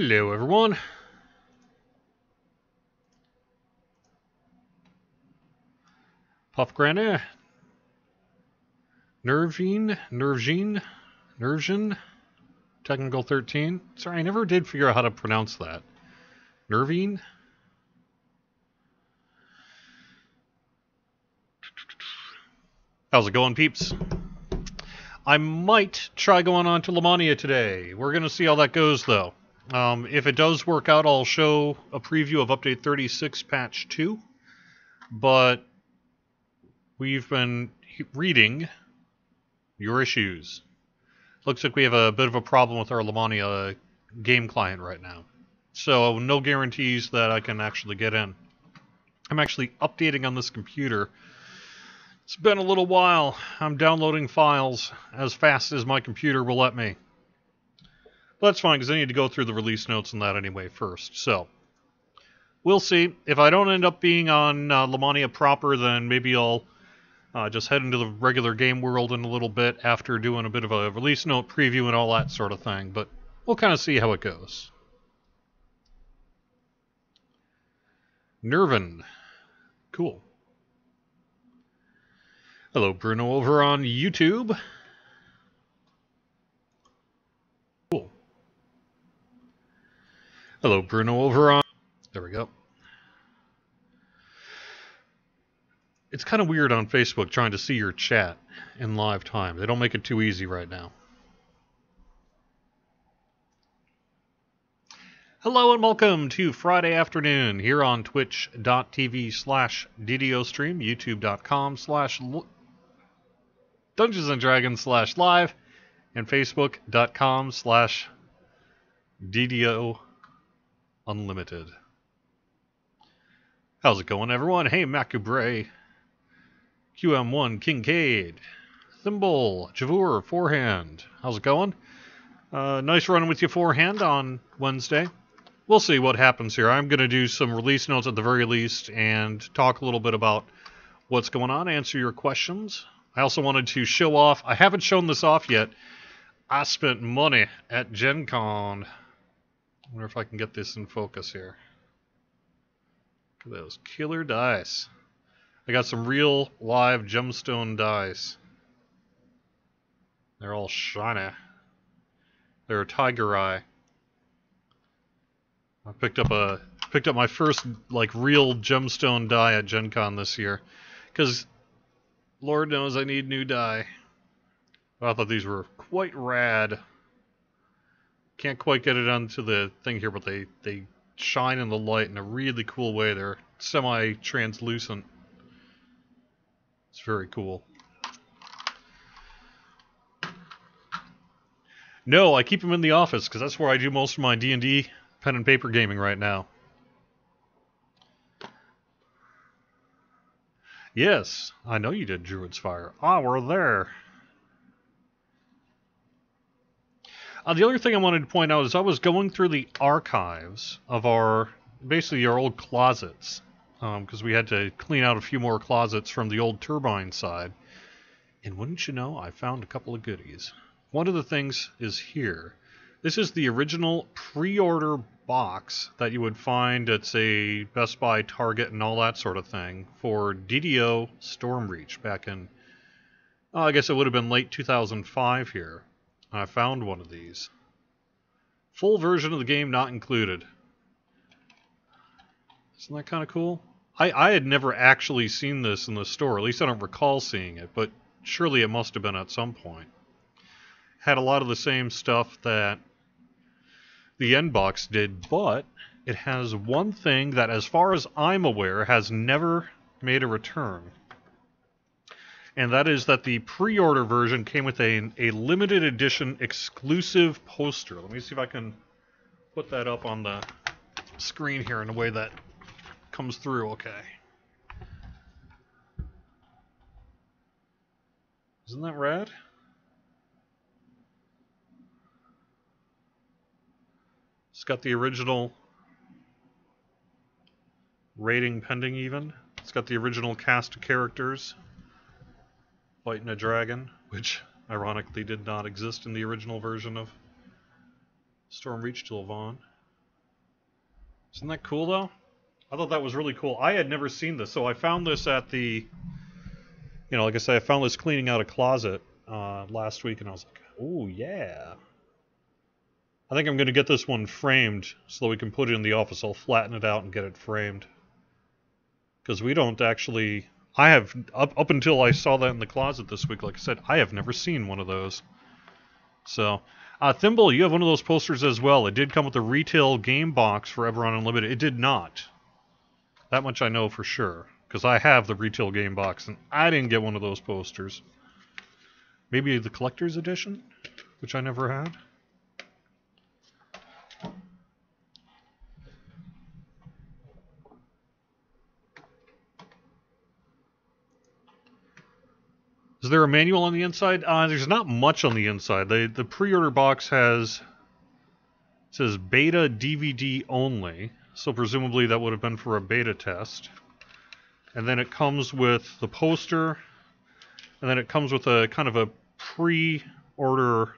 Hello, everyone. Puff Granny. Nervgene. Technical 13. Sorry, I never did figure out how to pronounce that. Nervine? How's it going, peeps? I might try going on to Lamania today. We're going to see how that goes, though. If it does work out, I'll show a preview of Update 36, Patch 2. But we've been reading your issues. Looks like we have a bit of a problem with our Lamania game client right now. So, no guarantees that I can actually get in. I'm actually updating on this computer. It's been a little while. I'm downloading files as fast as my computer will let me. But that's fine, because I need to go through the release notes and that anyway first. So, we'll see. If I don't end up being on Lamania proper, then maybe I'll just head into the regular game world in a little bit after doing a bit of a release note preview and all that sort of thing. But we'll kind of see how it goes. Nervin. Cool. Hello, Bruno, over on YouTube. Cool. Hello, Bruno, over on... There we go. It's kind of weird on Facebook trying to see your chat in live time. They don't make it too easy right now. Hello and welcome to Friday afternoon here on twitch.tv/DDO stream, youtube.com/Dungeons and Dragons/live, and facebook.com/DDO Unlimited. How's it going, everyone? Hey, Macubre, QM1, Kincaid, Thimble, Javur, Forehand. How's it going? Nice running with you, Forehand, on Wednesday. We'll see what happens here. I'm going to do some release notes at the very least and talk a little bit about what's going on, answer your questions. I also wanted to show off, I haven't shown this off yet, I spent money at Gen Con. I wonder if I can get this in focus here. Look at those killer dice. I got some real live gemstone dice. They're all shiny. They're a tiger eye. I picked up my first like real gemstone die at Gen Con this year, because Lord knows I need new die. I thought these were quite rad. Can't quite get it onto the thing here, but they shine in the light in a really cool way. They're semi-translucent. It's very cool. No, I keep them in the office because that's where I do most of my D&D pen and paper gaming right now. Yes, I know you did Druid's Fire. Ah, we're there. The other thing I wanted to point out is I was going through the archives of basically our old closets, because we had to clean out a few more closets from the old turbine side. And wouldn't you know, I found a couple of goodies. One of the things is here. This is the original pre-order box that you would find at, say, Best Buy, Target, and all that sort of thing for DDO Stormreach back in, I guess it would have been late 2005 here. I found one of these. Full version of the game not included. Isn't that kind of cool? I had never actually seen this in the store. At least I don't recall seeing it, but surely it must have been at some point. Had a lot of the same stuff that the N box did, but it has one thing that, as far as I'm aware, has never made a return. And that is that the pre-order version came with a limited edition exclusive poster. Let me see if I can put that up on the screen here in a way that comes through okay. Isn't that rad? It's got the original rating pending even. It's got the original cast of characters fighting a dragon, which ironically did not exist in the original version of Stormreach till Vaughn. Isn't that cool, though? I thought that was really cool. I had never seen this, so I found this at the... like I said, I found this cleaning out a closet last week, and I was like, oh, yeah. I think I'm going to get this one framed so that we can put it in the office. I'll flatten it out and get it framed. Because we don't actually... I have, up until I saw that in the closet this week, like I said, I have never seen one of those. So, Thimble, you have one of those posters as well. It did come with a retail game box for Everon Unlimited. It did not. That much I know for sure. Because I have the retail game box, and I didn't get one of those posters. Maybe the collector's edition, which I never had. Is there a manual on the inside? There's not much on the inside. The pre-order box says beta DVD only, so presumably that would have been for a beta test. And then it comes with the poster, and then it comes with a kind of a pre-order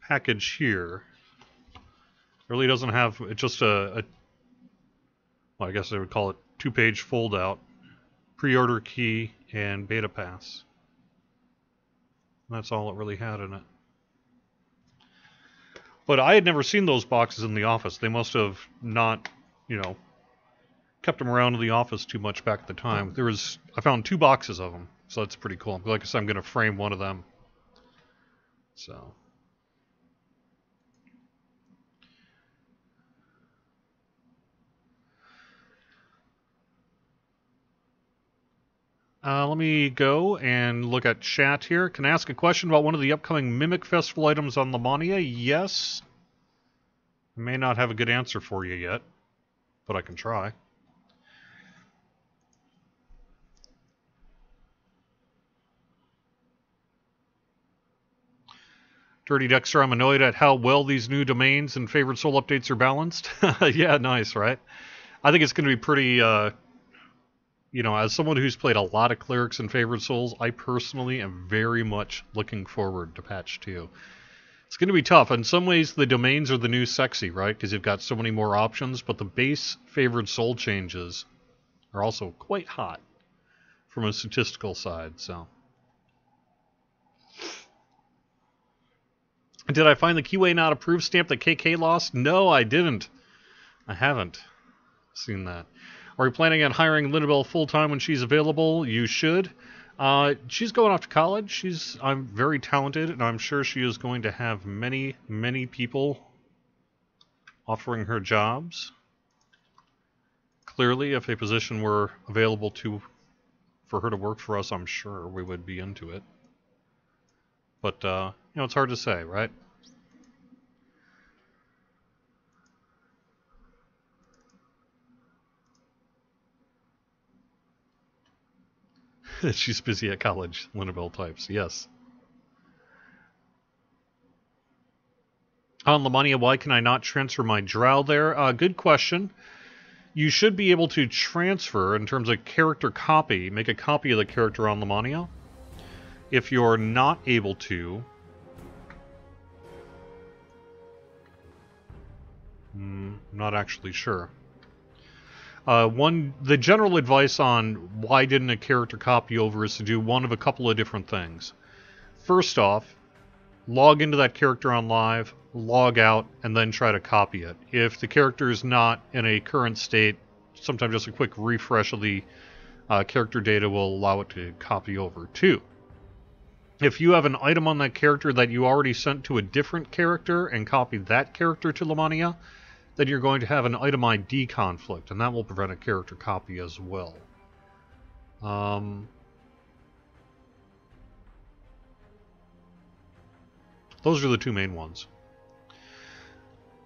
package here. It really doesn't have, it's just well, I guess I would call it 2-page fold-out. Pre-order key and beta pass. And that's all it really had in it. But I had never seen those boxes in the office. They must have not, kept them around in the office too much back at the time. I found 2 boxes of them, so that's pretty cool. Like I said, I'm going to frame one of them. So... let me go and look at chat here. Can I ask a question about one of the upcoming Mimic Festival items on Lamania? Yes. I may not have a good answer for you yet, but I can try. Dirty Dexter, I'm annoyed at how well these new domains and favorite soul updates are balanced. Yeah, nice, right? I think it's going to be pretty... as someone who's played a lot of Clerics and Favored Souls, I personally am very much looking forward to patch 2. It's going to be tough. In some ways, the domains are the new sexy, right? Because you've got so many more options, but the base Favored Soul changes are also quite hot from a statistical side, so... Did I find the keyway not approved stamp that KK lost? No, I didn't. I haven't seen that. Are you planning on hiring Linabelle full-time when she's available? You should. She's going off to college. I'm very talented, and I'm sure she is going to have many, many people offering her jobs. Clearly, if a position were available for her to work for us, I'm sure we would be into it. But, it's hard to say, right? She's busy at college, Linabelle types, yes. On Lamania, why can I not transfer my drow there? Good question. You should be able to transfer, in terms of character copy, make a copy of the character on Lamania. If you're not able to... I'm not actually sure. The general advice on why didn't a character copy over is to do one of a couple of different things. First off, log into that character on live, log out, and then try to copy it. If the character is not in a current state, sometimes just a quick refresh of the character data will allow it to copy over too. If you have an item on that character that you already sent to a different character and copied that character to Lamania, then you're going to have an item ID conflict, and that will prevent a character copy as well. Those are the 2 main ones.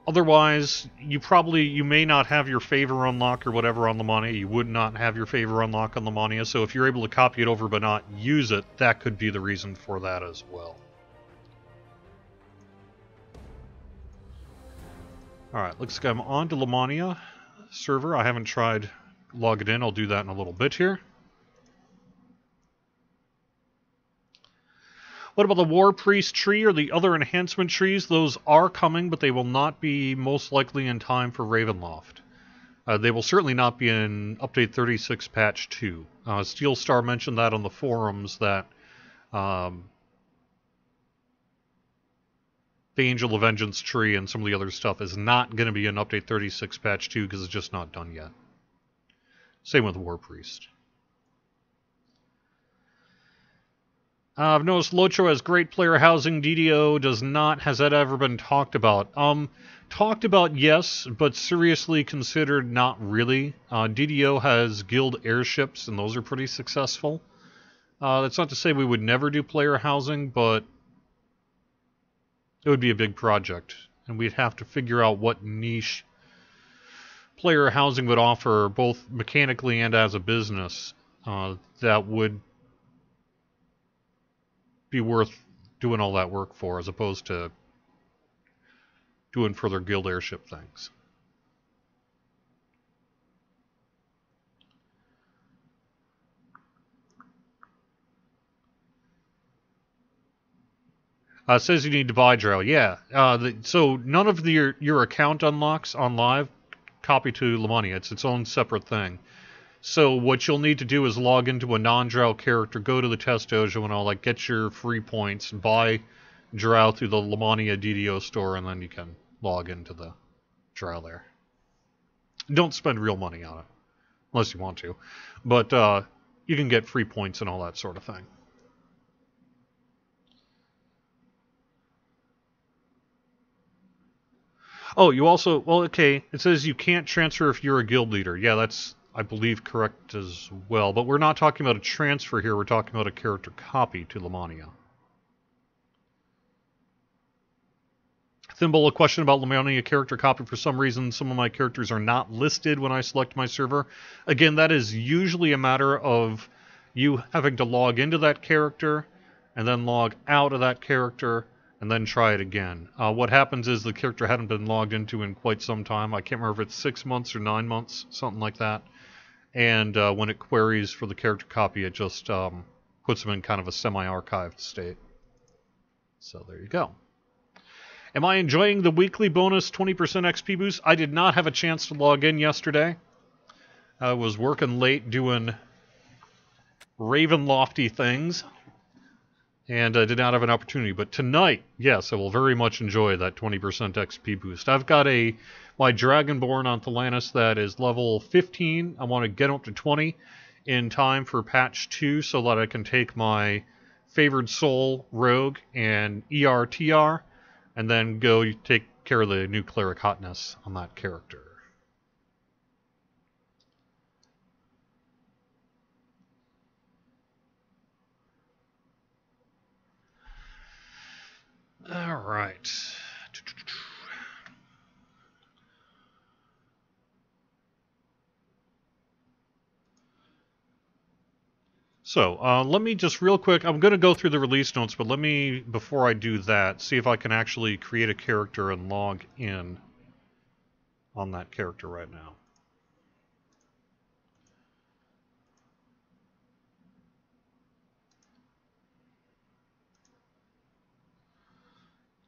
Otherwise, you may not have your favor unlock or whatever on Lamania. You would not have your favor unlock on Lamania, so if you're able to copy it over but not use it, that could be the reason for that as well. Alright, looks like I'm on to Lamania server. I haven't tried logging in. I'll do that in a little bit here. What about the War Priest tree or the other enhancement trees? Those are coming, but they will not be most likely in time for Ravenloft. They will certainly not be in Update 36 Patch 2. Steel Star mentioned that on the forums that the Angel of Vengeance tree and some of the other stuff is not going to be in Update 36 Patch 2 because it's just not done yet. Same with War Priest. I've noticed Locho has great player housing. DDO does not. Has that ever been talked about? Talked about, yes, but seriously considered, not really. DDO has guild airships, and those are pretty successful. That's not to say we would never do player housing, but it would be a big project, and we'd have to figure out what niche player housing would offer, both mechanically and as a business, that would be worth doing all that work for, as opposed to doing further guild airship things. It says you need to buy Drow. Yeah. So none of your account unlocks on live copy to Lamania. It's its own separate thing. So what you'll need to do is log into a non-Drow character, go to the test dojo and all, like, get your free points, buy Drow through the Lamania DDO store, and then you can log into the Drow there. Don't spend real money on it, unless you want to. But you can get free points and all that sort of thing. Oh, you also... Well, okay, it says you can't transfer if you're a guild leader. Yeah, that's, I believe, correct as well. But we're not talking about a transfer here. We're talking about a character copy to Lamania. Thimble, a question about Lamania character copy. For some reason, some of my characters are not listed when I select my server. Again, that is usually a matter of you having to log into that character and then log out of that character and then try it again. What happens is the character hadn't been logged into in quite some time. I can't remember if it's 6 months or 9 months, something like that. And when it queries for the character copy, it just puts them in kind of a semi-archived state. So there you go. Am I enjoying the weekly bonus 20% XP boost? I did not have a chance to log in yesterday. I was working late doing Ravenlofty things, and I did not have an opportunity. But tonight, yes, I will very much enjoy that 20% XP boost. I've got my Dragonborn on Thelanis that is level 15. I want to get up to 20 in time for patch 2 so that I can take my favored soul rogue and ERTR, and then go take care of the new cleric hotness on that character. All right. So, let me just real quick, I'm going to go through the release notes, but let me, before I do that, see if I can actually create a character and log in on that character right now.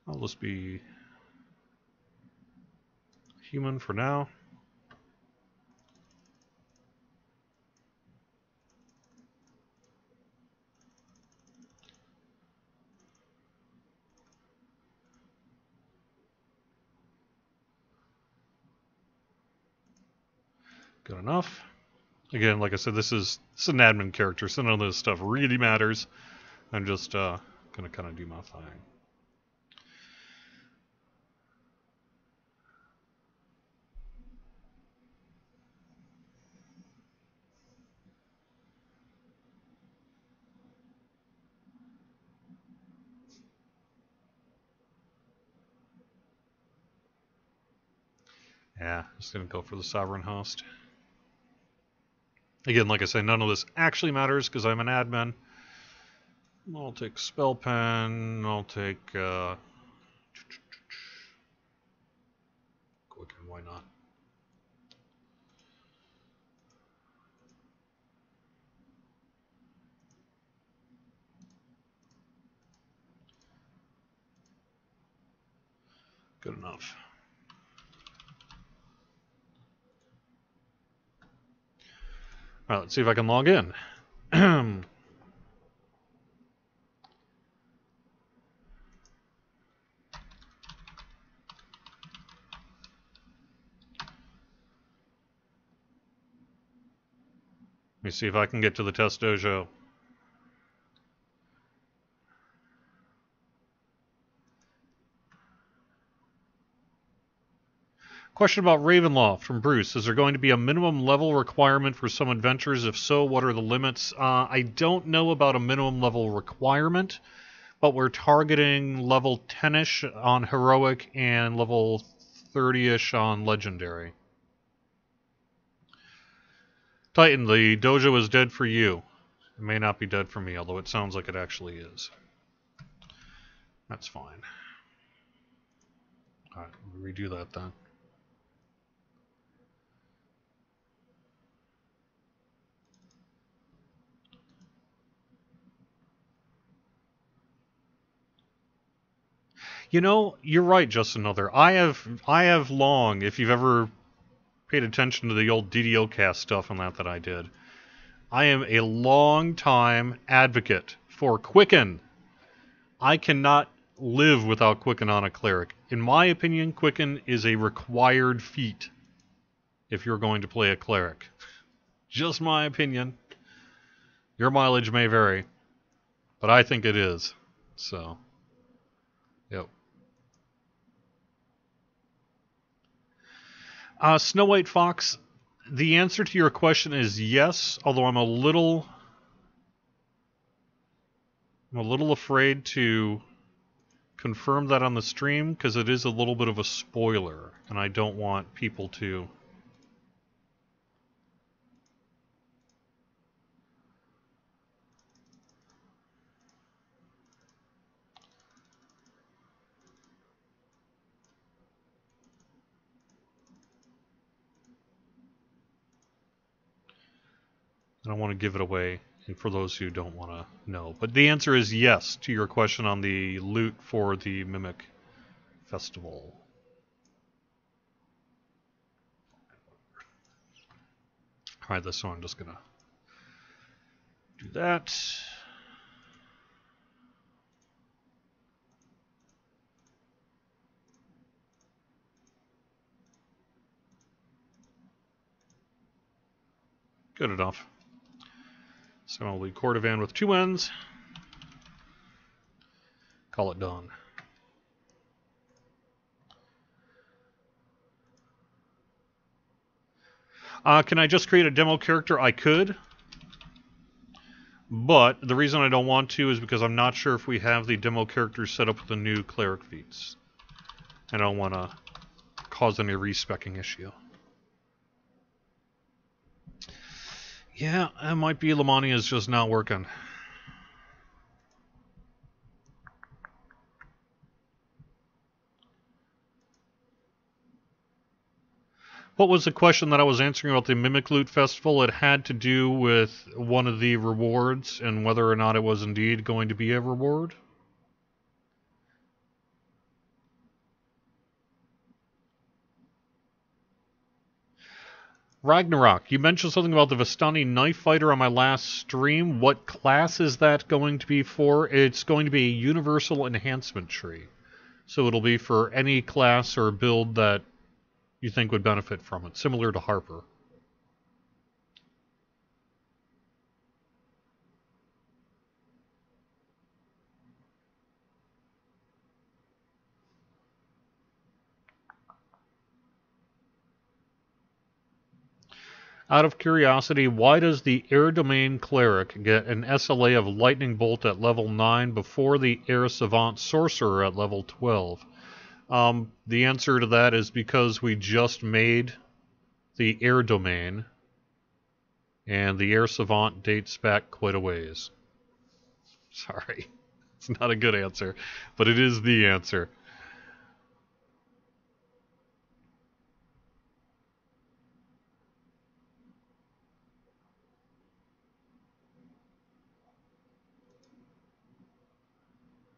I'll just be human for now. Good enough. Again, like I said, this is an admin character, so none of this stuff really matters. I'm just going to kind of do my thing. Yeah, just going to go for the Sovereign Host. Again, like I say, none of this actually matters because I'm an admin. I'll take Spell Pen, I'll take Quicken, why not? Good enough. All right, let's see if I can log in. Let me see if I can get to the test dojo. Question about Ravenloft from Bruce. Is there going to be a minimum level requirement for some adventures? If so, what are the limits? I don't know about a minimum level requirement, but we're targeting level 10-ish on Heroic and level 30-ish on Legendary. Titan, the dojo is dead for you. It may not be dead for me, although it sounds like it actually is. That's fine. Alright, redo that then. You know, you're right, just another. I have long, if you've ever paid attention to the old DDO cast stuff and that I did, I am a long time advocate for Quicken. I cannot live without Quicken on a cleric. In my opinion, Quicken is a required feat if you're going to play a cleric. Just my opinion. Your mileage may vary, but I think it is. So, yep. Snow White Fox, the answer to your question is yes, although I'm a little afraid to confirm that on the stream because it is a little bit of a spoiler, and I don't want people to... I don't want to give it away, and for those who don't want to know. But the answer is yes to your question on the loot for the Mimic Festival. Alright, this one I'm just gonna do that. Good enough. So I'll leave Cordovan with 2 ends. Call it done. Can I just create a demo character? I could. But the reason I don't want to is because I'm not sure if we have the demo character set up with the new cleric feats. I don't want to cause any respecking issue. Yeah, it might be Lamani is just not working. What was the question that I was answering about the Mimic Loot Festival? It had to do with one of the rewards and whether or not it was indeed going to be a reward. Ragnarok, you mentioned something about the Vistani Knife Fighter on my last stream. What class is that going to be for? It's going to be a universal enhancement tree. So it'll be for any class or build that you think would benefit from it, similar to Harper. Out of curiosity, why does the Air Domain Cleric get an SLA of Lightning Bolt at level 9 before the Air Savant Sorcerer at level 12? The answer to that is because we just made the Air Domain, and the Air Savant dates back quite a ways. Sorry, it's not a good answer, but it is the answer.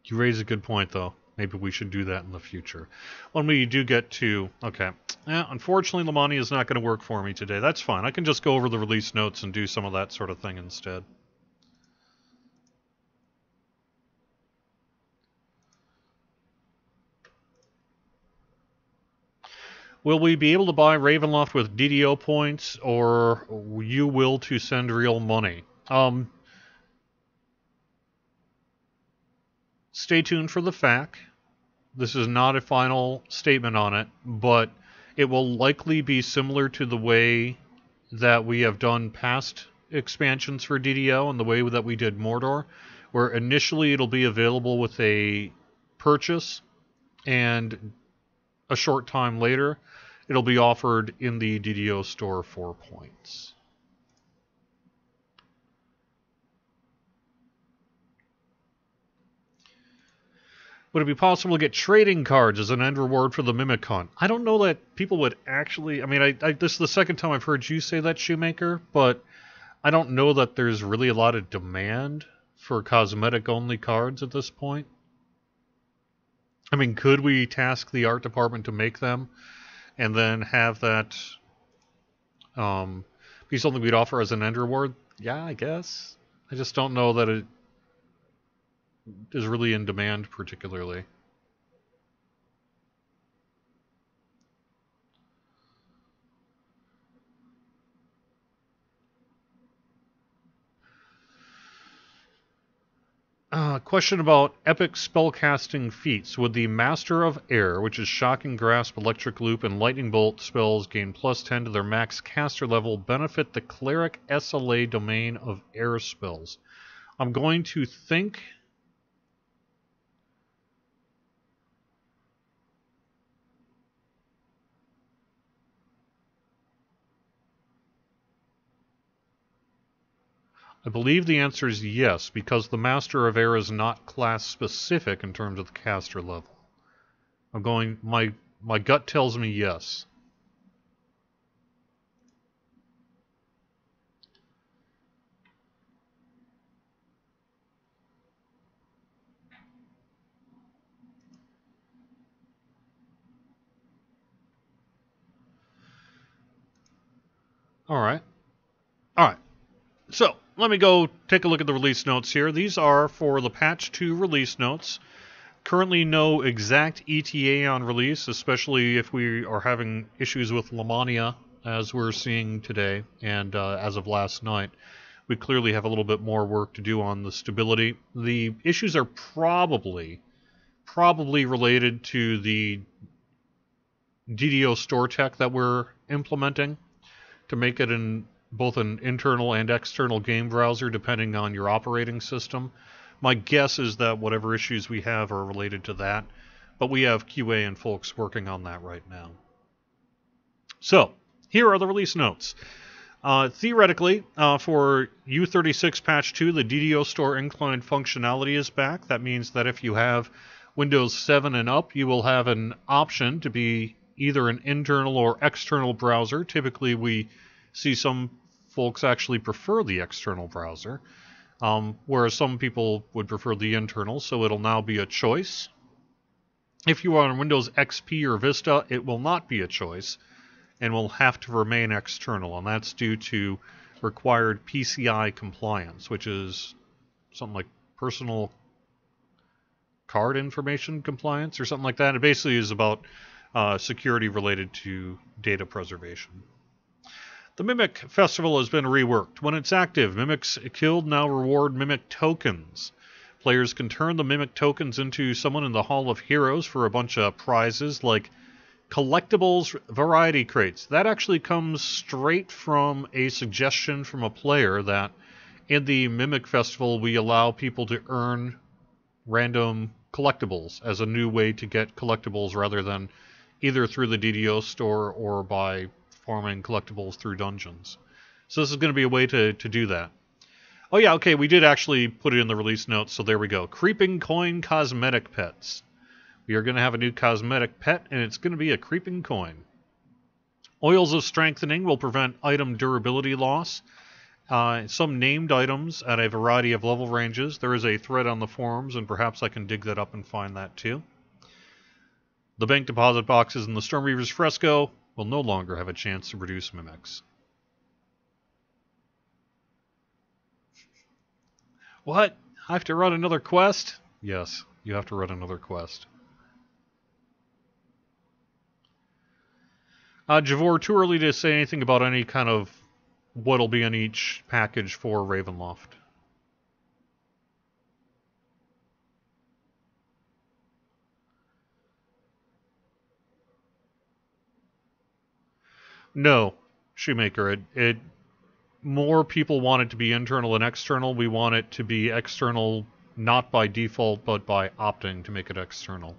You raise a good point, though. Maybe we should do that in the future. When we do get to... Okay. Unfortunately, Lamani is not going to work for me today. That's fine. I can just go over the release notes and do some of that sort of thing instead. Will we be able to buy Ravenloft with DDO points, or you will to send real money? Stay tuned for the FAQ. This is not a final statement on it, but it will likely be similar to the way that we have done past expansions for DDO and the way that we did Mordor, where initially it'll be available with a purchase, and a short time later it'll be offered in the DDO store for points. Would it be possible to get trading cards as an end reward for the Mimic Hunt? I don't know that people would actually... I mean, this is the second time I've heard you say that, Shoemaker, but I don't know that there's really a lot of demand for cosmetic-only cards at this point. I mean, could we task the art department to make them and then have that be something we'd offer as an end reward? Yeah, I guess. I just don't know that it is really in demand particularly. Question about epic spellcasting feats. Would the Master of Air, which is Shocking Grasp, Electric Loop, and Lightning Bolt spells gain plus 10 to their max caster level, benefit the Cleric SLA domain of air spells? I'm going to think... I believe the answer is yes, because the Master of Air is not class specific in terms of the caster level. I'm going... My gut tells me yes. Alright. Alright. So, let me go take a look at the release notes here. These are for the Patch 2 release notes. Currently no exact ETA on release, especially if we are having issues with Lamania, as we're seeing today, and as of last night. We clearly have a little bit more work to do on the stability. The issues are probably related to the DDO store tech that we're implementing to make it both an internal and external game browser, depending on your operating system. My guess is that whatever issues we have are related to that, but we have QA and folks working on that right now. So, here are the release notes. Theoretically, for U36 Patch 2, the DDO Store inclined functionality is back. That means that if you have Windows 7 and up, you will have an option to be either an internal or external browser. Typically, we see some folks actually prefer the external browser, whereas some people would prefer the internal, so it'll now be a choice. If you are on Windows XP or Vista, it will not be a choice and will have to remain external, and that's due to required PCI compliance, which is something like personal card information compliance or something like that. It basically is about security related to data preservation. The Mimic Festival has been reworked. When it's active, Mimics killed now reward Mimic tokens. Players can turn the Mimic tokens into someone in the Hall of Heroes for a bunch of prizes like collectibles variety crates. That actually comes straight from a suggestion from a player that in the Mimic Festival we allow people to earn random collectibles as a new way to get collectibles rather than either through the DDO store or by farming collectibles through dungeons. So this is going to be a way to do that. Oh yeah, okay, we did actually put it in the release notes, so there we go. Creeping Coin Cosmetic Pets. We are going to have a new cosmetic pet, and it's going to be a creeping coin. Oils of Strengthening will prevent item durability loss. Some named items at a variety of level ranges. There is a thread on the forums, and perhaps I can dig that up and find that too. The bank deposit boxes in the Stormreaver's fresco will no longer have a chance to produce mimics. What? I have to run another quest? Yes, you have to run another quest. Javor, too early to say anything about any kind of what'll be in each package for Ravenloft. No, Shoemaker. It more people want it to be internal and external. We want it to be external, not by default, but by opting to make it external.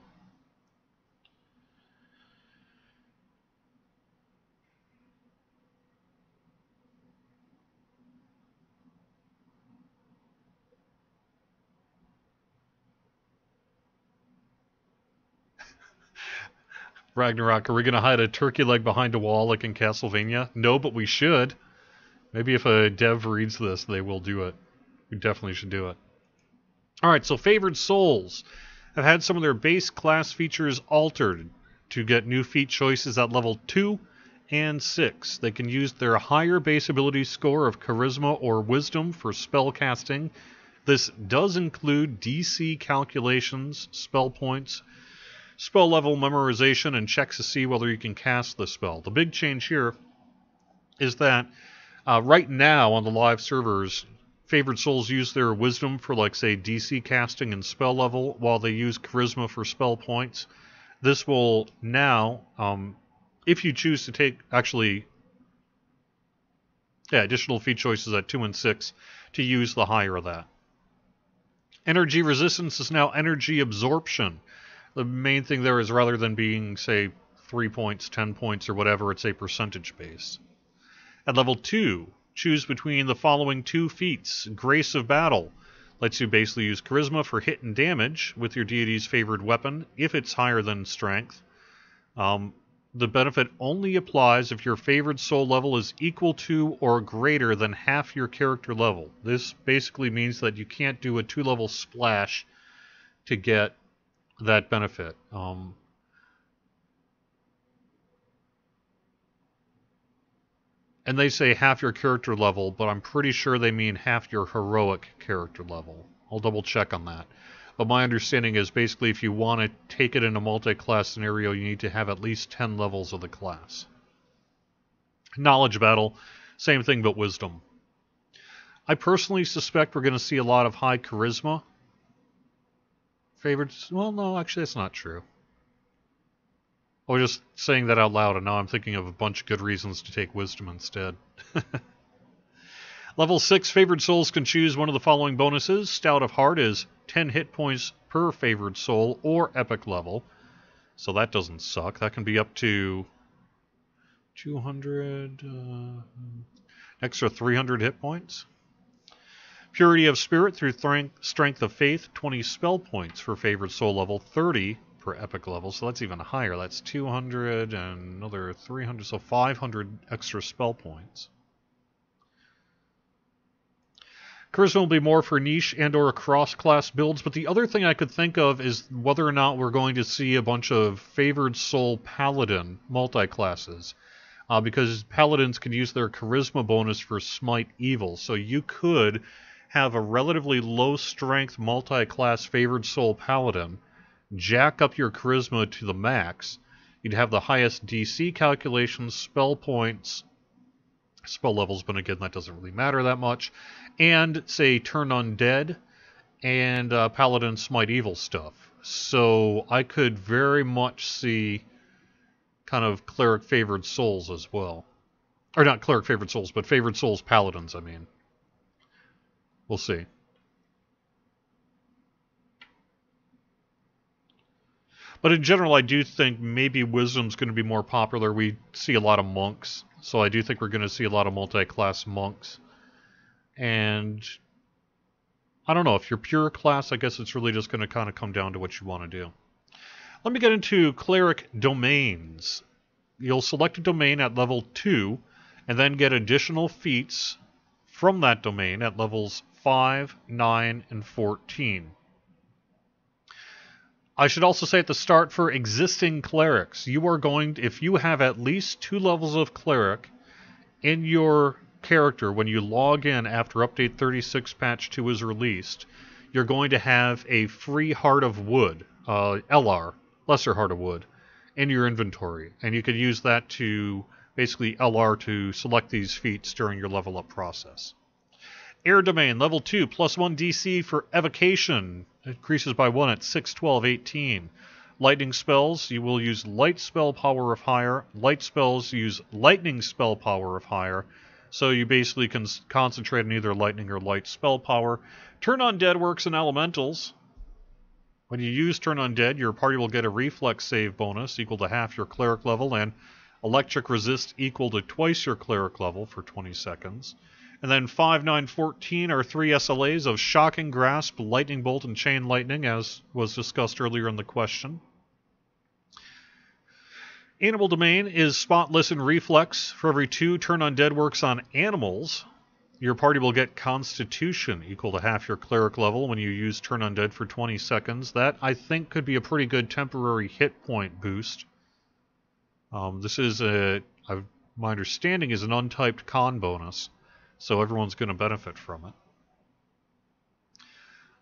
Ragnarok, are we going to hide a turkey leg behind a wall like in Castlevania? No, but we should. Maybe if a dev reads this, they will do it. We definitely should do it. Alright, so Favored Souls have had some of their base class features altered to get new feat choices at level 2 and 6. They can use their higher base ability score of Charisma or Wisdom for spell casting. This does include DC calculations, spell points, spell level memorization, and checks to see whether you can cast the spell. The big change here is that right now on the live servers, Favored Souls use their Wisdom for, like, say, DC casting and spell level, while they use Charisma for spell points. This will now, if you choose to take, additional feat choices at 2 and 6, to use the higher of that. Energy resistance is now energy absorption. The main thing there is, rather than being, say, 3 points, 10 points, or whatever, it's a percentage base. At level 2, choose between the following 2 feats. Grace of Battle lets you basically use Charisma for hit and damage with your deity's favored weapon, if it's higher than Strength. The benefit only applies if your favored soul level is equal to or greater than half your character level. This basically means that you can't do a 2-level splash to get that benefit. And they say half your character level, but I'm pretty sure they mean half your heroic character level. I'll double check on that. But my understanding is basically if you want to take it in a multi-class scenario, you need to have at least 10 levels of the class. Knowledge Battle, same thing but Wisdom. I personally suspect we're going to see a lot of high Charisma. Favorites? Well, no, actually that's not true. I was just saying that out loud, and now I'm thinking of a bunch of good reasons to take Wisdom instead. Level 6 Favored Souls can choose one of the following bonuses. Stout of Heart is 10 hit points per Favored Soul or Epic level. So that doesn't suck. That can be up to 200... extra 300 hit points. Purity of Spirit through Strength of Faith, 20 spell points for Favored Soul level, 30 per Epic level, so that's even higher. That's 200 and another 300, so 500 extra spell points. Charisma will be more for niche and or cross-class builds, but the other thing I could think of is whether or not we're going to see a bunch of Favored Soul Paladin multi-classes. Because Paladins can use their Charisma bonus for Smite Evil, so you could have a relatively low-strength multi-class Favored Soul Paladin, jack up your Charisma to the max. You'd have the highest DC calculations, spell points, spell levels, but again, that doesn't really matter that much, and, say, Turn Undead and Paladin Smite Evil stuff. So I could very much see kind of Cleric Favored Souls as well. Or not Cleric Favored Souls, but Favored Souls Paladins, I mean. We'll see. But in general, I do think maybe Wisdom's going to be more popular. We see a lot of monks, so I do think we're going to see a lot of multi-class monks. And I don't know, if you're pure class, I guess it's really just going to kind of come down to what you want to do. Let me get into Cleric Domains. You'll select a domain at level 2, and then get additional feats from that domain at levels 5, 9, and 14. I should also say at the start, for existing clerics, you are going to, if you have at least 2 levels of cleric in your character when you log in after update 36 patch 2 is released, you're going to have a free Heart of Wood, LR, Lesser Heart of Wood, in your inventory. And you could use that to basically LR to select these feats during your level up process. Air Domain, level 2, +1 DC for Evocation. Increases by 1 at 6, 12, 18. Lightning spells, you will use Light Spell Power of Higher. Light spells use Lightning Spell Power of Higher. So you basically can concentrate on either Lightning or Light Spell Power. Turn Undead works in Elementals. When you use Turn Undead, your party will get a Reflex save bonus equal to half your Cleric level, and Electric Resist equal to twice your Cleric level for 20 seconds. And then 5, 9, 14 are 3 SLAs of Shocking Grasp, Lightning Bolt, and Chain Lightning, as was discussed earlier in the question. Animal Domain is Spotless and Reflex. For every 2 Turn Undead works on animals, your party will get Constitution equal to half your Cleric level when you use Turn Undead for 20 seconds. That, I think, could be a pretty good temporary hit point boost. This is my understanding is an untyped con bonus, so everyone's going to benefit from it.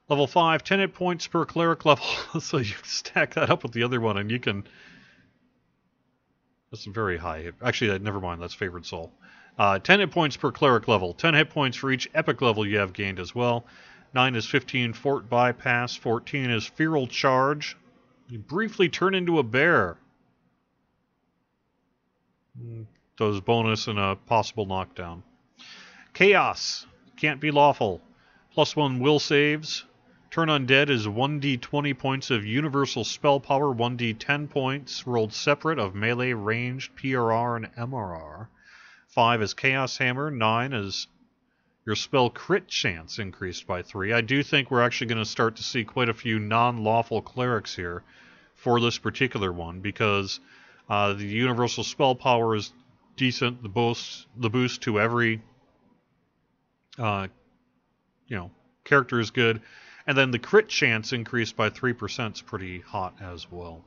Level 5, 10 hit points per Cleric level, so you can stack that up with the other one, and you can... That's very high. Actually, never mind, that's Favored Soul. 10 hit points per Cleric level. 10 hit points for each Epic level you have gained as well. 9 is 15, Fort Bypass. 14 is Feral Charge. You briefly turn into a bear. Does bonus and a possible knockdown. Chaos. Can't be lawful. +1 will saves. Turn Undead is 1d20 points of universal spell power, 1d10 points rolled separate of melee, ranged, PRR, and MRR. 5 is Chaos Hammer. 9 is your spell crit chance increased by 3. I do think we're actually going to start to see quite a few non-lawful clerics here for this particular one, because the universal spell power is decent. The boost to every character is good. And then the crit chance increased by 3% is pretty hot as well.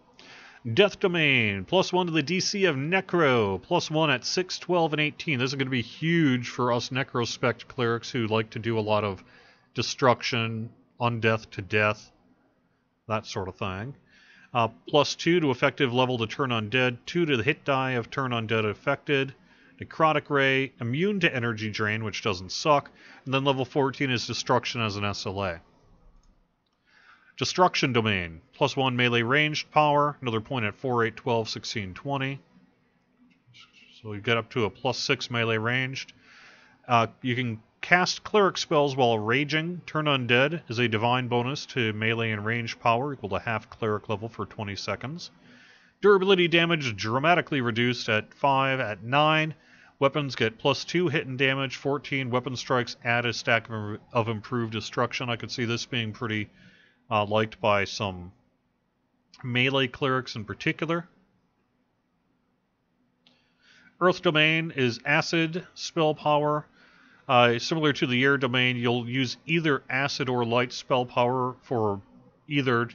Death Domain, +1 to the DC of Necro, +1 at 6, 12, and 18. This is going to be huge for us Necrospect clerics who like to do a lot of destruction, undeath to death, that sort of thing. +2 to effective level to Turn Undead, 2 to the hit die of Turn Undead affected. Necrotic Ray, immune to Energy Drain, which doesn't suck. And then level 14 is Destruction as an SLA. Destruction Domain, +1 melee ranged power, another point at 4, 8, 12, 16, 20. So you get up to a +6 melee ranged. You can cast cleric spells while raging. Turn Undead is a divine bonus to melee and ranged power, equal to half cleric level for 20 seconds. Durability damage dramatically reduced at 5, at 9. Weapons get +2 hit and damage. 14 weapon strikes add a stack of improved destruction. I could see this being pretty liked by some melee clerics in particular. Earth Domain is acid spell power. Similar to the Air Domain, you'll use either acid or light spell power for either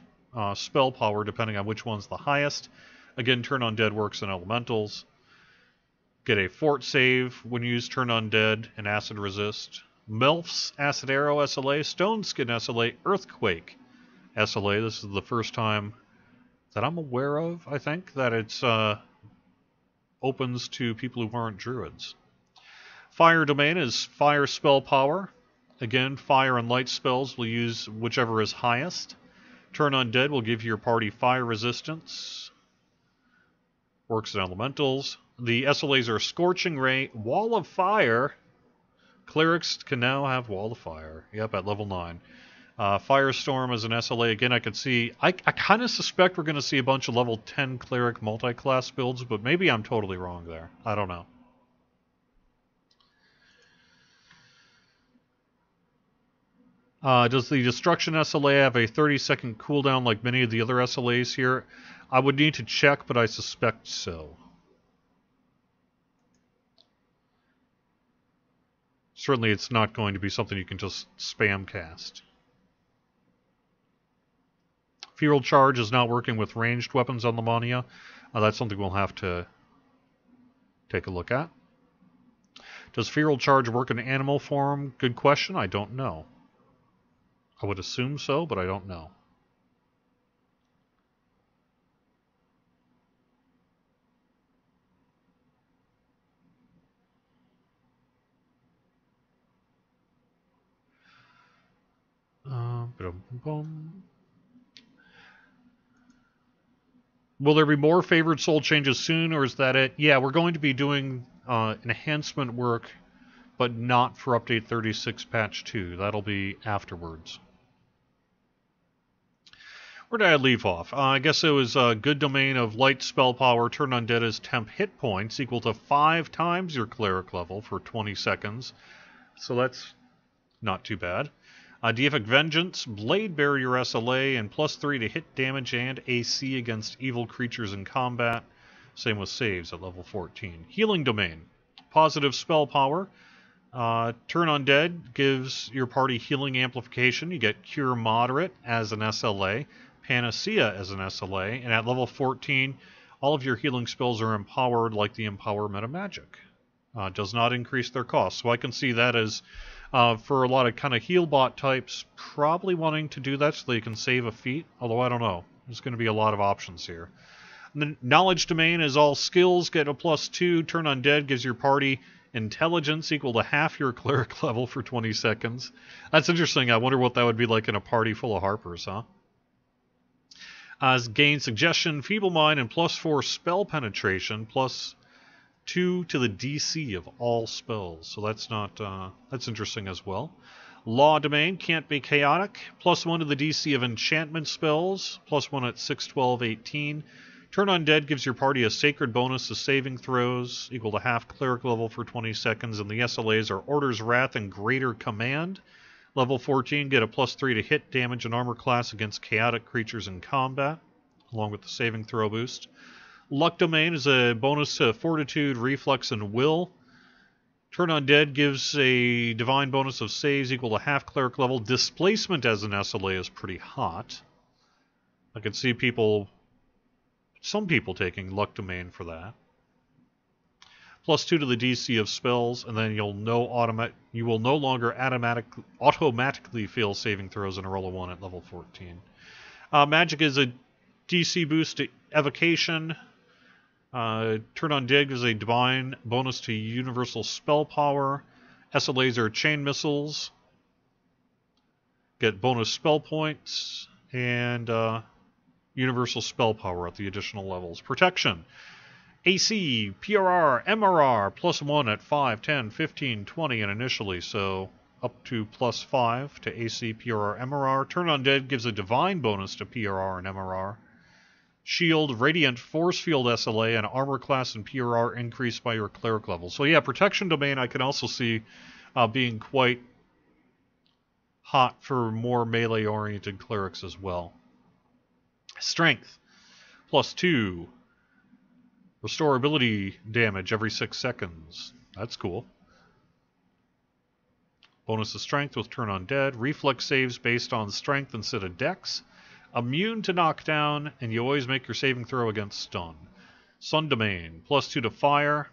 spell power, depending on which one's the highest. Again, Turn Undead works in Elementals. Get a Fort save when you use Turn Undead and Acid Resist. Melf's Acid Arrow SLA, Stone Skin SLA, Earthquake SLA. This is the first time that I'm aware of, I think, that it's opens to people who aren't druids. Fire Domain is fire spell power. Again, fire and light spells will use whichever is highest. Turn Undead will give your party fire resistance. Works in Elementals. The SLAs are Scorching Ray, Wall of Fire. Clerics can now have Wall of Fire. Yep, at level 9. Firestorm as an SLA. Again, I could see... I kind of suspect we're going to see a bunch of level 10 cleric multi-class builds, but maybe I'm totally wrong there. I don't know. Does the Destruction SLA have a 30-second cooldown like many of the other SLAs here? I would need to check, but I suspect so. Certainly it's not going to be something you can just spam cast. Feral Charge is not working with ranged weapons on Lamania. That's something we'll have to take a look at. Does Feral Charge work in animal form? Good question. I don't know. I would assume so, but I don't know. Will there be more favored soul changes soon, or is that it? Yeah, we're going to be doing enhancement work, but not for Update 36 Patch 2. That'll be afterwards. Where did I leave off? I guess it was a good domain of light spell power. Turn undead as temp hit points equal to 5 times your cleric level for 20 seconds. So that's not too bad. Deific Vengeance, Blade Barrier SLA, and +3 to hit damage and AC against evil creatures in combat. Same with saves at level 14. Healing Domain, positive spell power. Turn Undead gives your party healing amplification. You get Cure Moderate as an SLA, Panacea as an SLA, and at level 14, all of your healing spells are empowered like the Empower Meta Magic. Does not increase their cost. So I can see that as, for a lot of kind of heal bot types, probably wanting to do that so they can save a feat, although I don't know. There's going to be a lot of options here. And the Knowledge Domain is all skills get a +2. Turn Undead gives your party intelligence equal to half your cleric level for 20 seconds. That's interesting. I wonder what that would be like in a party full of Harpers, huh? Gain Suggestion, Feeble Mind, and +4 spell penetration, +2 to the DC of all spells. So that's not that's interesting as well. Law Domain can't be chaotic. +1 to the DC of enchantment spells. +1 at 6, 12, 18. Turn Undead gives your party a sacred bonus to saving throws, equal to half cleric level for 20 seconds, and the SLAs are Order's Wrath and Greater Command. Level 14, get a +3 to hit damage and armor class against chaotic creatures in combat, along with the saving throw boost. Luck Domain is a bonus to Fortitude, Reflex, and Will. Turn Undead gives a divine bonus of saves equal to half cleric level. Displacement as an SLA is pretty hot. I can see some people taking Luck Domain for that. +2 to the DC of spells, and then you will no longer automatically fail saving throws in a roll of 1 at level 14. Magic is a DC boost to Evocation. Turn Undead gives a divine bonus to universal spell power. SLAs are chain missiles. Get bonus spell points and universal spell power at the additional levels. Protection. AC, PRR, MRR, +1 at 5, 10, 15, 20, and initially, so up to +5 to AC, PRR, MRR. Turn Undead gives a divine bonus to PRR and MRR. Shield, Radiant, Force Field SLA, and Armor Class and PRR increased by your Cleric level. So yeah, Protection Domain I can also see being quite hot for more melee-oriented Clerics as well. Strength, +2. Restore ability damage every 6 seconds. That's cool. Bonus of Strength with Turn Undead. Reflex saves based on Strength instead of Dex. Immune to knockdown, and you always make your saving throw against stun. Sun Domain, +2 to fire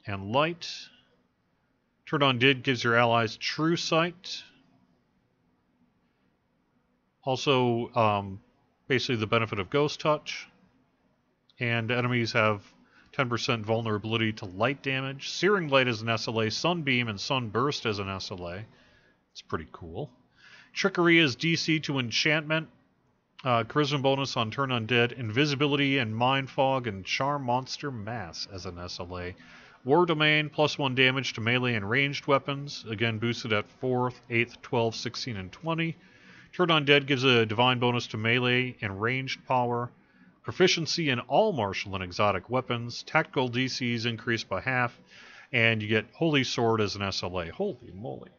and light. Turn Undead gives your allies True Sight. Also, basically the benefit of Ghost Touch. And enemies have 10% vulnerability to light damage. Searing Light as an SLA, Sunbeam and Sunburst as an SLA. It's pretty cool. Trickery is DC to enchantment. Charisma bonus on Turn Undead. Invisibility and Mind Fog and Charm Monster Mass as an SLA. War Domain, +1 damage to melee and ranged weapons. Again, boosted at 4th, 8th, 12, 16, and 20. Turn Undead gives a divine bonus to melee and ranged power. Proficiency in all martial and exotic weapons. Tactical DCs increased by half. And you get Holy Sword as an SLA. Holy moly.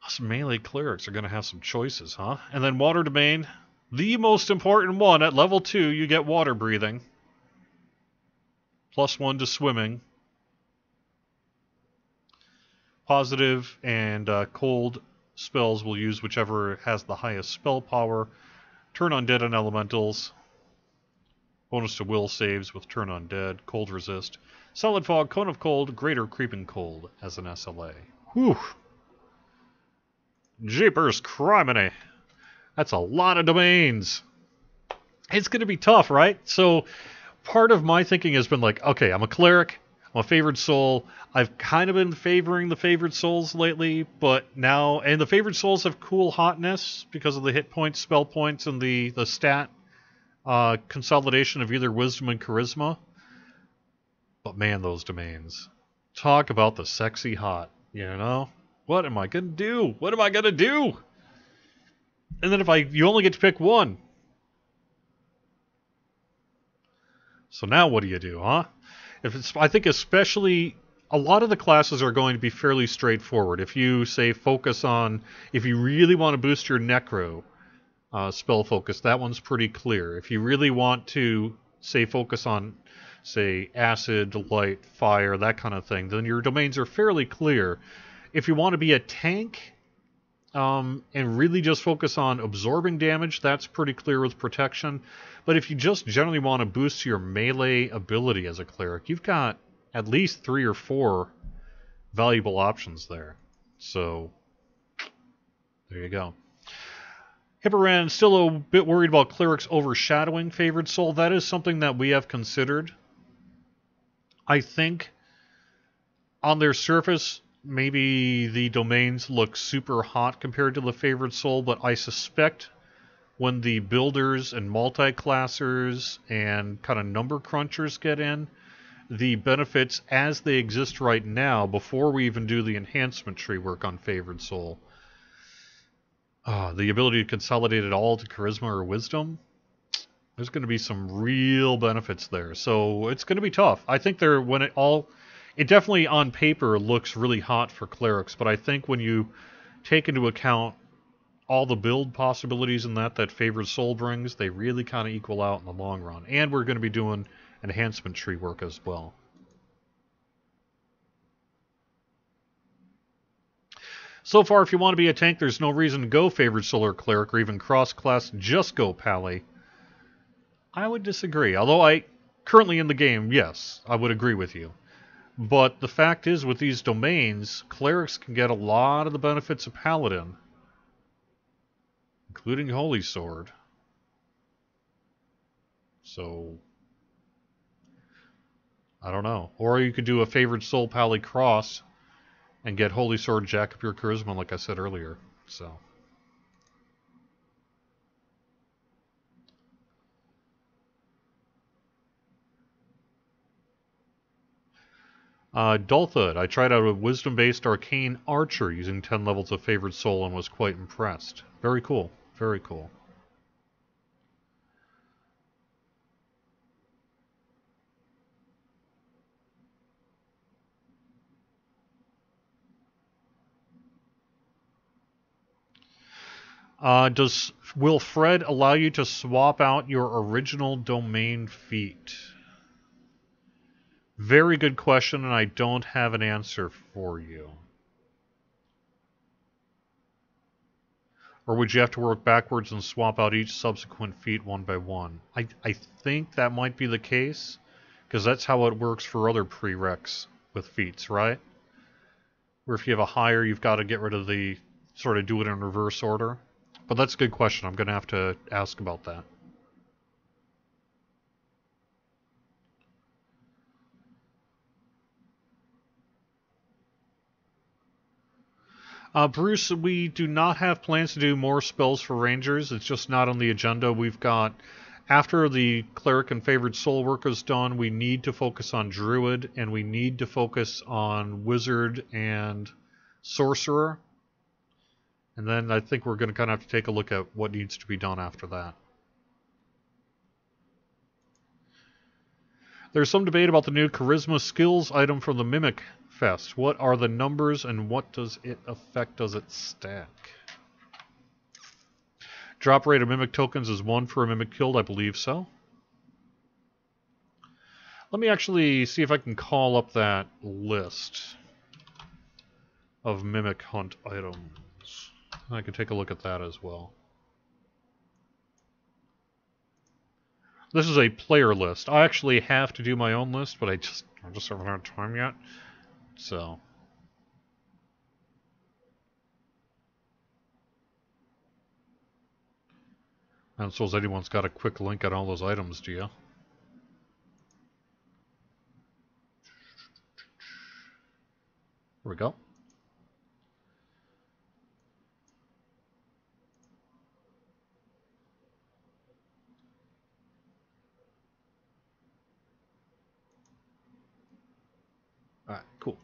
Us melee clerics are going to have some choices, huh? And then Water Domain. The most important one. At level 2, you get Water Breathing. +1 to swimming. Positive and cold spells, we'll use whichever has the highest spell power. Turn undead and elementals. Bonus to will saves with turn undead. Cold resist. Solid fog, cone of cold, greater creeping cold as an SLA. Whew. Jeepers criminy. That's a lot of domains. It's going to be tough, right? So part of my thinking has been like, okay, I'm a cleric. I'm a favored soul. I've kind of been favoring the favored souls lately, but now... And the favored souls have cool hotness because of the hit points, spell points, and the stat consolidation of either wisdom and charisma. But man, those domains. Talk about the sexy hot, you know? What am I going to do? What am I going to do? And then you only get to pick one. So now what do you do, huh? I think especially a lot of the classes are going to be fairly straightforward. If you say if you really want to boost your necro spell focus, that one's pretty clear. If you really want to say focus on, say, acid, light, fire, that kind of thing, then your domains are fairly clear. If you want to be a tank and really just focus on absorbing damage, that's pretty clear with protection. But if you just generally want to boost your melee ability as a cleric, you've got at least 3 or 4 valuable options there. So, there you go. Hipporan, still a bit worried about clerics overshadowing favored soul. That is something that we have considered. I think on their surface, maybe the domains look super hot compared to the favored soul, but I suspect when the builders and multi-classers and kind of number crunchers get in, the benefits as they exist right now, before we even do the enhancement tree work on favored soul, the ability to consolidate it all to charisma or wisdom, there's going to be some real benefits there. So it's going to be tough. I think it definitely on paper looks really hot for clerics, but I think when you take into account all the build possibilities in that favored soul brings, they really kind of equal out in the long run. And we're going to be doing enhancement tree work as well. So far, if you want to be a tank, there's no reason to go favored soul or cleric or even cross-class, just go pally. I would disagree. Although currently in the game, yes, I would agree with you. But the fact is, with these domains, clerics can get a lot of the benefits of paladin, including Holy Sword. So, I don't know. Or you could do a favored soul pally cross and get Holy Sword, jack up your charisma, like I said earlier. So, Dulthud. I tried out a wisdom-based arcane archer using 10 levels of favored soul and was quite impressed. Very cool. Very cool. Will Fred allow you to swap out your original domain feat? Very good question, and I don't have an answer for you. Or would you have to work backwards and swap out each subsequent feat one by one? I think that might be the case, because that's how it works for other prereqs with feats, right? Where if you have a higher, you've got to get rid of the... sort of do it in reverse order. But that's a good question. I'm going to have to ask about that. Bruce, we do not have plans to do more spells for Rangers. It's just not on the agenda. We've got, after the Cleric and Favored Soul work is done, we need to focus on Druid, and we need to focus on Wizard and Sorcerer. And then I think we're going to kind of have to take a look at what needs to be done after that. There's some debate about the new Charisma Skills item from the Mimic Fest. What are the numbers and what does it affect? Does it stack? Drop rate of Mimic tokens is 1 for a Mimic killed, I believe so. Let me actually see if I can call up that list of Mimic Hunt items. I could take a look at that as well. This is a player list. I actually have to do my own list, but I just haven't had time yet. So. I don't suppose anyone's got a quick link on all those items, do you? Here we go. Alright, cool.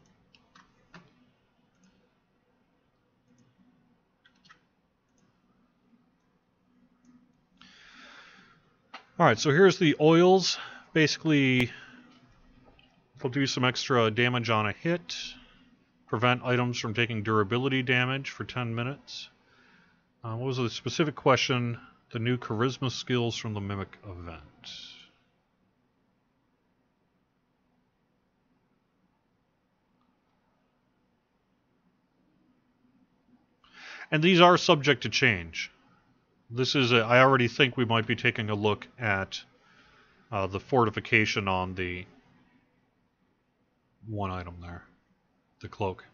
Alright, so here's the oils. Basically, we'll do some extra damage on a hit. Prevent items from taking durability damage for 10 minutes. What was the specific question? The new charisma skills from the Mimic event. And these are subject to change. This is I already think we might be taking a look at the fortification on the one item there, the cloak.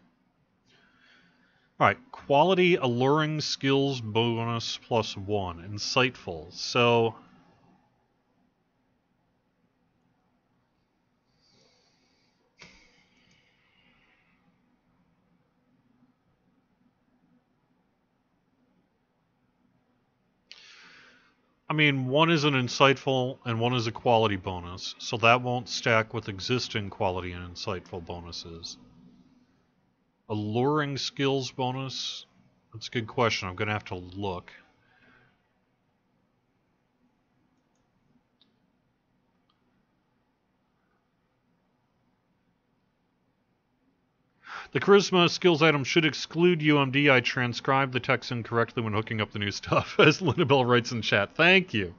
Alright, quality alluring skills bonus +1, insightful. So I mean, one is an insightful and one is a quality bonus, so that won't stack with existing quality and insightful bonuses. Alluring skills bonus? That's a good question. I'm going to have to look. The charisma skills item should exclude UMD. I transcribed the text incorrectly when hooking up the new stuff, as Linabelle writes in chat. Thank you.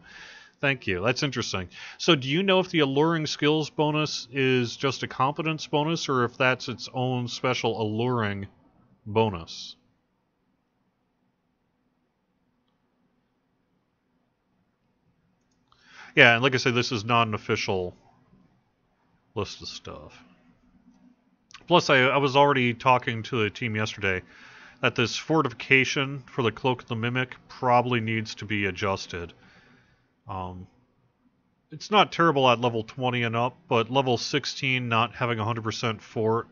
Thank you. That's interesting. So do you know if the alluring skills bonus is just a competence bonus, or if that's its own special alluring bonus? Yeah, and like I said, this is not an official list of stuff. Plus, I was already talking to the team yesterday that this fortification for the Cloak of the Mimic probably needs to be adjusted. It's not terrible at level 20 and up, but level 16 not having 100% fort,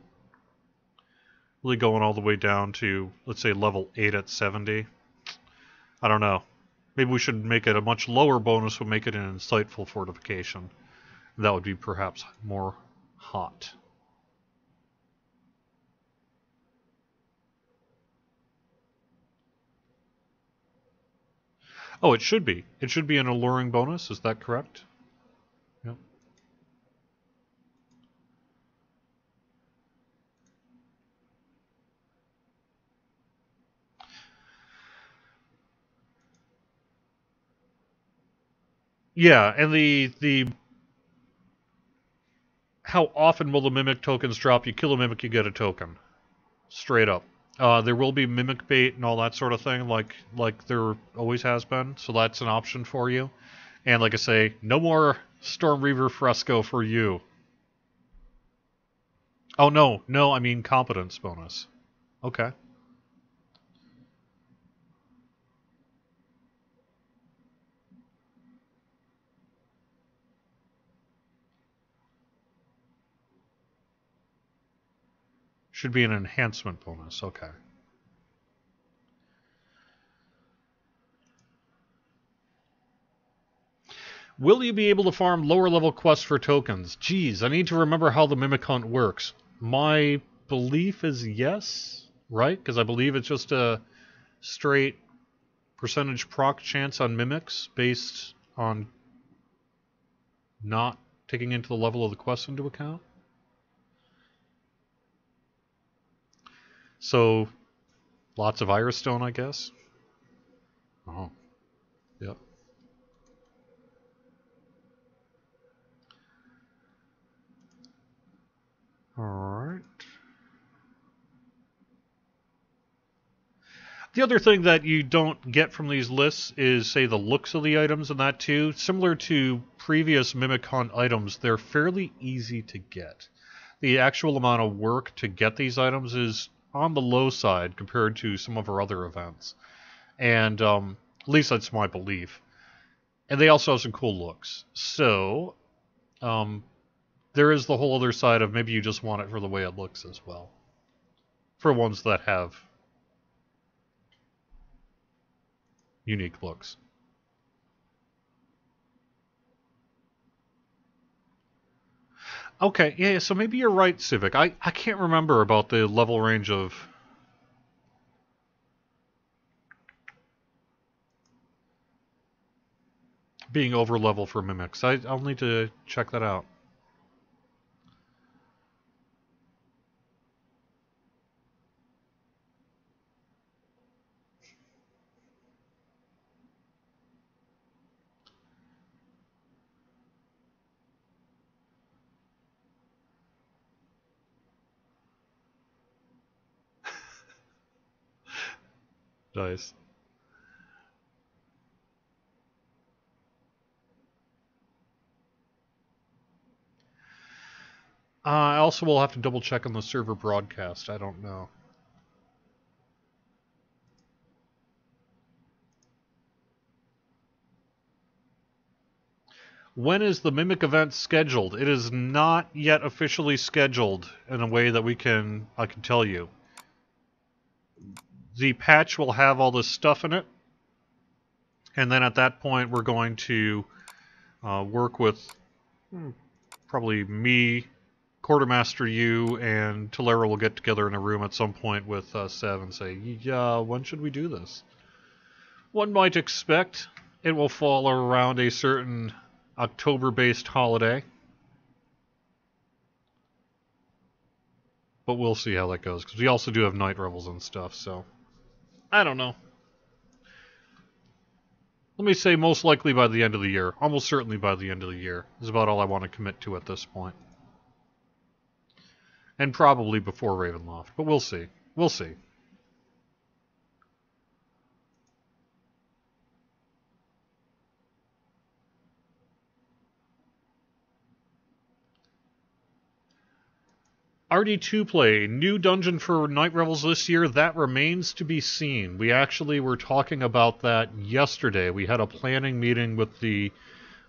really going all the way down to, let's say, level 8 at 70. I don't know. Maybe we should make it a much lower bonus, but make it an insightful fortification. That would be perhaps more hot. Oh, it should be. It should be an alluring bonus. Is that correct? Yep. Yeah, and the how often will the mimic tokens drop? You kill a mimic, you get a token. Straight up. There will be mimic bait and all that sort of thing, like there always has been. So that's an option for you. And like I say, no more Storm Reaver Fresco for you. Oh no, I mean competence bonus. Okay. Should be an enhancement bonus. Okay. Will you be able to farm lower level quests for tokens? Geez, I need to remember how the Mimic Hunt works. My belief is yes, right? Because I believe it's just a straight percentage proc chance on mimics based on not taking into the level of the quest into account. So, lots of Iris Stone, I guess. Oh, yep. Alright. The other thing that you don't get from these lists is, say, the looks of the items and that too. Similar to previous Mimic Hunt items, they're fairly easy to get. The actual amount of work to get these items is on the low side compared to some of our other events. And at least that's my belief. And they also have some cool looks. So, there is the whole other side of maybe you just want it for the way it looks as well. For ones that have unique looks. Okay, yeah, so maybe you're right, Civic. I can't remember about the level range of... being over level for mimics. I'll need to check that out. Nice. I also will have to double check on the server broadcast. I don't know. When is the Mimic event scheduled? It is not yet officially scheduled in a way that I can tell you. The patch will have all this stuff in it, and then at that point we're going to work with probably me, Quartermaster you, and Tolera will get together in a room at some point with Sev and say, yeah, when should we do this? One might expect it will fall around a certain October-based holiday. But we'll see how that goes, because we also do have night revels and stuff, so... I don't know. Let me say most likely by the end of the year. Almost certainly by the end of the year is about all I want to commit to at this point. And probably before Ravenloft, but we'll see. We'll see. RD2 play, new dungeon for Night Revels this year, that remains to be seen. We actually were talking about that yesterday. We had a planning meeting with the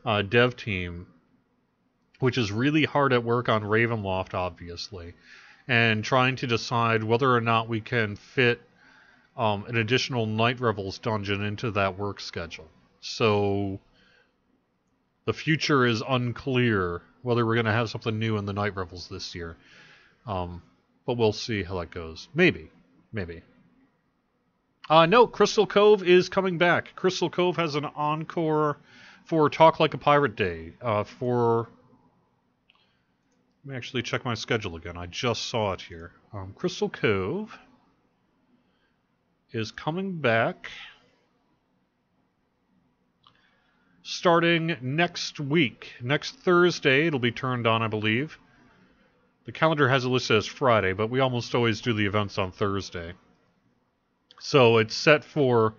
dev team, which is really hard at work on Ravenloft, obviously, and trying to decide whether or not we can fit an additional Night Revels dungeon into that work schedule. So the future is unclear whether we're going to have something new in the Night Revels this year. But we'll see how that goes. Maybe. No, Crystal Cove is coming back. Crystal Cove has an encore for Talk Like a Pirate Day. Let me actually check my schedule again. I just saw it here. Crystal Cove is coming back starting next week. Next Thursday, it'll be turned on, I believe. The calendar has it listed as Friday, but we almost always do the events on Thursday. So it's set for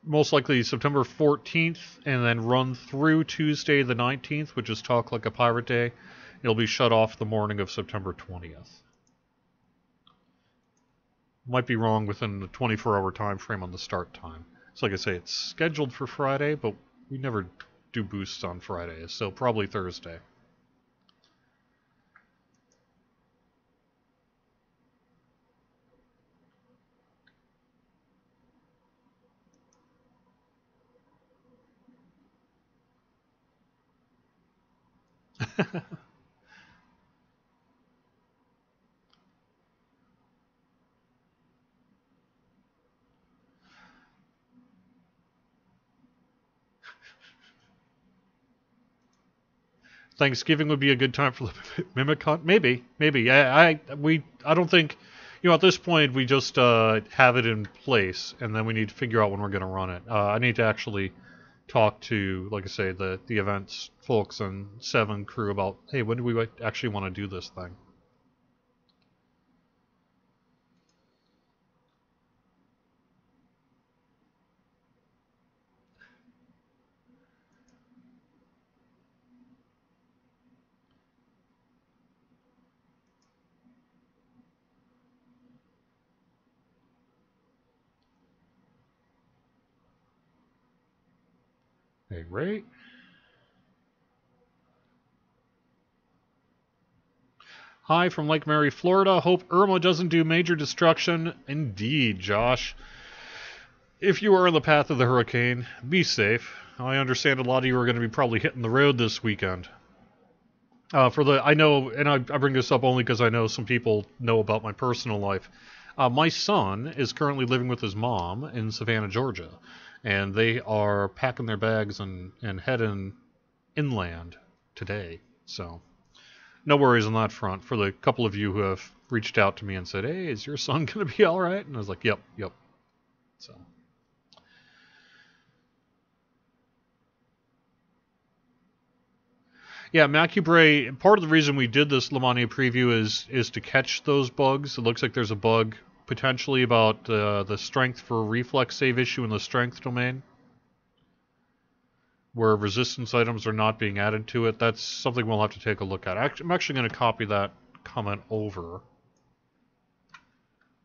most likely September 14th and then run through Tuesday the 19th, which is Talk Like a Pirate Day. It'll be shut off the morning of September 20th. Might be wrong within the 24-hour time frame on the start time. So like I say, it's scheduled for Friday, but we never do boosts on Fridays, so probably Thursday. Thanksgiving would be a good time for the Mimic Hunt? Maybe. I don't think, at this point we just have it in place, and then we need to figure out when we're going to run it. I need to actually talk to, like I say, the events folks and Seven crew about, hey, when do we actually want to do this thing? Hey, Ray. Hi from Lake Mary, Florida. Hope Irma doesn't do major destruction. Indeed, Josh. If you are in the path of the hurricane, be safe. I understand a lot of you are going to be probably hitting the road this weekend. I know, and I bring this up only because I know some people know about my personal life. My son is currently living with his mom in Savannah, Georgia, and they are packing their bags and heading inland today. So, no worries on that front. For the couple of you who have reached out to me and said, "Hey, is your son going to be all right?" And I was like, "Yep." So. Yeah, Macubray, part of the reason we did this Lamania preview is to catch those bugs. It looks like there's a bug potentially about the strength for reflex save issue in the strength domain, where resistance items are not being added to it. That's something we'll have to take a look at. I'm actually going to copy that comment over.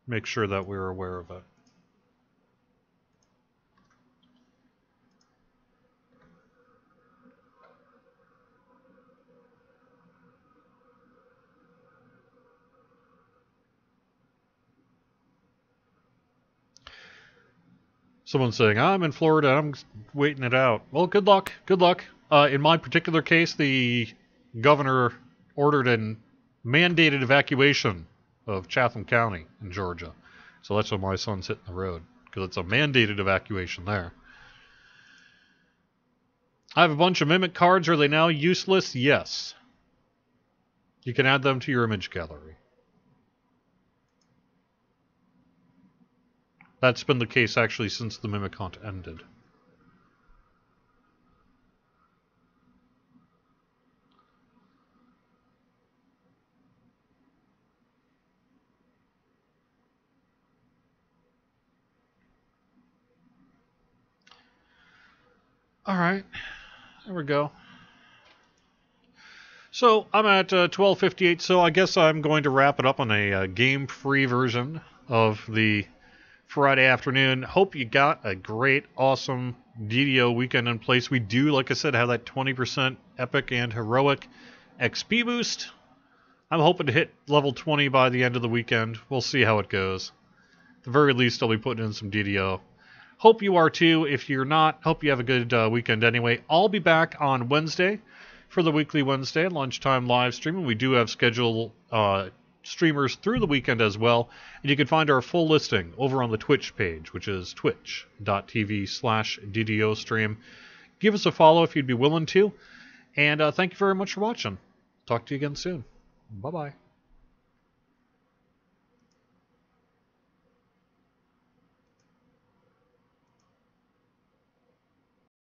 Make sure that we're aware of it. Someone's saying, I'm in Florida, I'm waiting it out. Well, good luck. Good luck. In my particular case, the governor ordered a mandated evacuation of Chatham County in Georgia. So that's why my son's hitting the road, because it's a mandated evacuation there. I have a bunch of Mimic cards. Are they now useless? Yes. You can add them to your image gallery. That's been the case, actually, since the Mimic Hunt ended. Alright. There we go. So, I'm at 12:58, so I guess I'm going to wrap it up on a game-free version of the Friday afternoon. Hope you got a great, awesome DDO weekend in place. We do, like I said, have that 20% epic and heroic XP boost. I'm hoping to hit level 20 by the end of the weekend. We'll see how it goes. At the very least, I'll be putting in some DDO. Hope you are too. If you're not, hope you have a good weekend anyway. I'll be back on Wednesday for the weekly Wednesday lunchtime live streaming. We do have scheduled streamers through the weekend as well. And you can find our full listing over on the Twitch page, which is twitch.tv/DDO stream. Give us a follow if you'd be willing to. And thank you very much for watching. Talk to you again soon. Bye-bye.